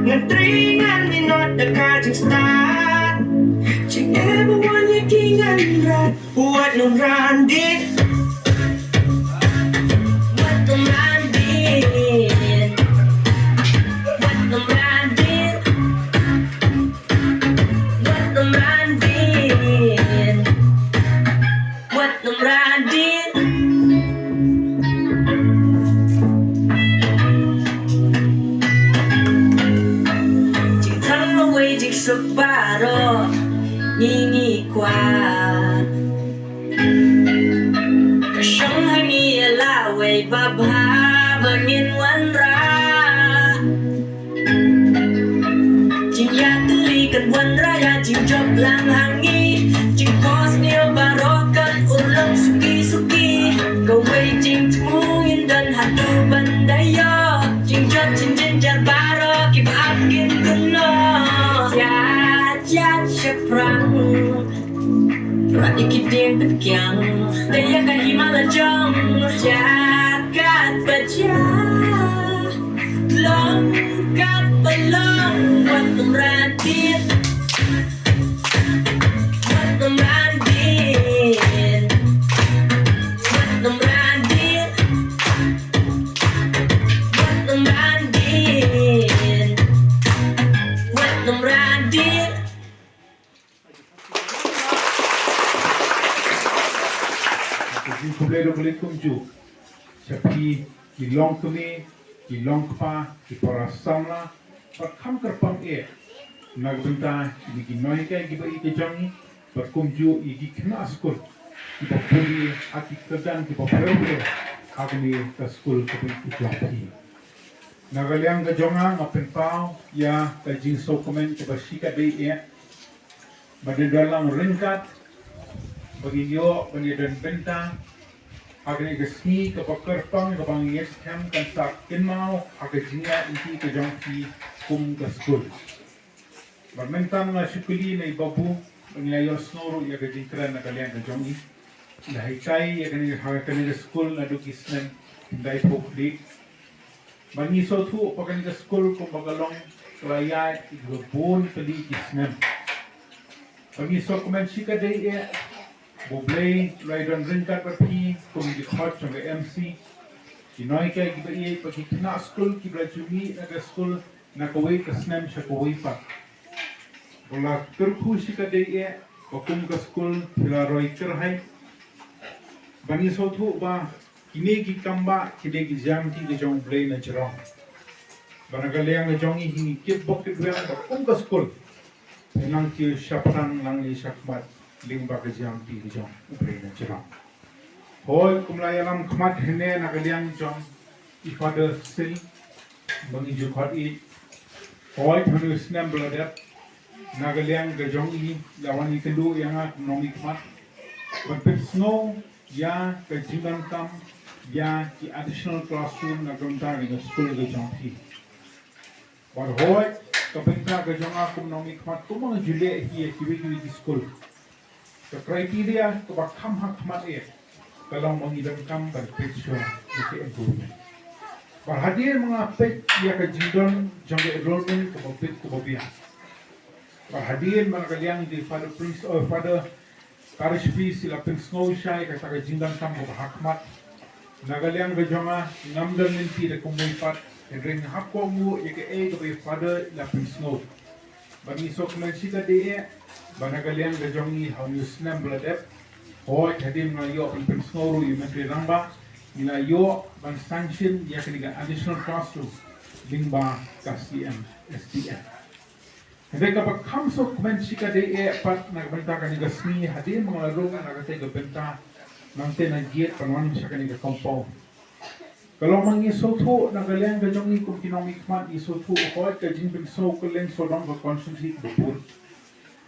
Ngetringan minot dekajeng start Cik everyone yakingan rat Buat nung randit Buat nung randit Buat nung randit Buat nung randit Buat nung randit Separo nghi qua Sông hai nghi là quay bà bà và nghiên quan ra Chính ya tư lý cần quan ra ya chính chọc lang hàng nghi Chính có nhiều bà rô cất ulang suki suki Cầu quay chính thú yên đơn hạt tu bần đáy yo Chính chọc chính chặt bà rô kịp áp kiên cân nó Perang ikit yang tegang Daya kahimala jong Jagat baca Longkat belong Buat memradit Buat memradit Buat memradit Buat memradit Buat memradit Boleh kumju, tapi di long kami, di long kpa, di parasamla, berkam kerpang nagbenta di noi kai giba ike jangi, berkumju igi kena skul, giba puli aki kedan giba perle, agni ke skul kebi iklapi. Nagaliang ke jonga ngapen pau, ya ke jinso komen ke bersika dei pada dalam ringkat, bagi yo bagi dan benta. Agar gesni ke pekerpang ke bangyes kam kan tak kenau agar jinga inti ke jangki kum ke skul. Bermentan na syukuli na ibabu nglayo snoro ya ke jingkran na kalian ke jongi. Dahikai ya ke skul na dukisnen dai pokli. Bani sotu pakan ke skul kum bagalong kelaya igbon peli kisnen. Bani so kumensi ka dei Boblay, Raidon Ringkat berpi, komedi hot sama MC. Dinoi kai kita ia pergi kena school, kita cumi naga school, nak kawai kesnem syakawai pak. Bola terku sika dia, bakum ke school, bila roi kerhai. Bani sotu ba, kini ki kamba, kini ki jam ki jong play na cerong. Barangkali yang jongi hingi kit bok kit bilang bakum ke school. Nang ki syapran lang ni syakmat. Lingba ke jam ti ke jong upre na cerang. Hoi kumlayalam kmat hene na kaliang jong ifada sil bangi jukhat I. Hoi thanu snam bladat na kaliang ke jong I lawan I kendu yang nomi kmat. But snow ya ke jingan kam ya ki additional classroom na gumta ke school ke jong ti. But hoi kapenta ke jong akum nomi kmat kumang jule hi ki di school. The criteria to bakam hakmat kalau mengidamkan berpikir untuk improvement. Berhadir mengapit ia kejidon jangka enrollment ke bopit ke bobian. Berhadir menagaliang di pada prince pada parish fees sila snow shy kata kejidon kamu hakmat. Nagaliang kejonga ngamdan ninti de kumuipat ring hakko mu ia ke pada la snow. Bagi sok mensika dia Banagalian kejongi haus nem bladep, hoi hadim na yo pen snoru yumentri ramba, nila yo ban sanction ya keniga additional classroom lingba KCM STM. Hede kapag kamsok mensika de pat nagbenta kaniga sni hadim mga larungan nagatay benta nang tenagiet panwan sa kaniga compound. Kalau mengisotu nagalian kejongi kum kinomikman isotu hoi kajing so keleng sodong ke konsumsi bepur.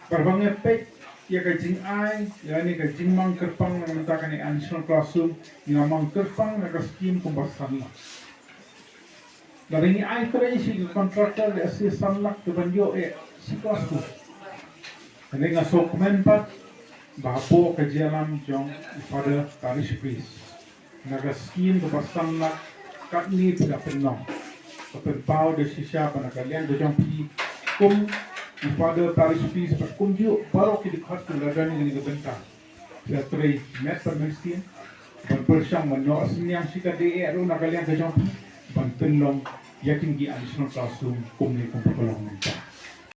Berbangnya pek ya kajing ai, ya ni kajing mang kerpang na mentakan ni additional classroom, ni mang kerpang na kaskim kumbasan lah. Dari ni ai terai si kontraktor le asisan lak tu banjo si classroom. Kani ngasok menpat bapo kajialam jong pada parish priest. Na kaskim kumbasan lak kat ni tidak penuh. kapag pao de sisya pa nakalian do jang pi kum the father parish fees pa kum dio baro ki dikhat ko lagani ni gabenta ya tre met permistin ban persang mano asnyang sika de ero nakalian do jang pi ban tenlong yakin gi additional classroom kum ni kum pakolong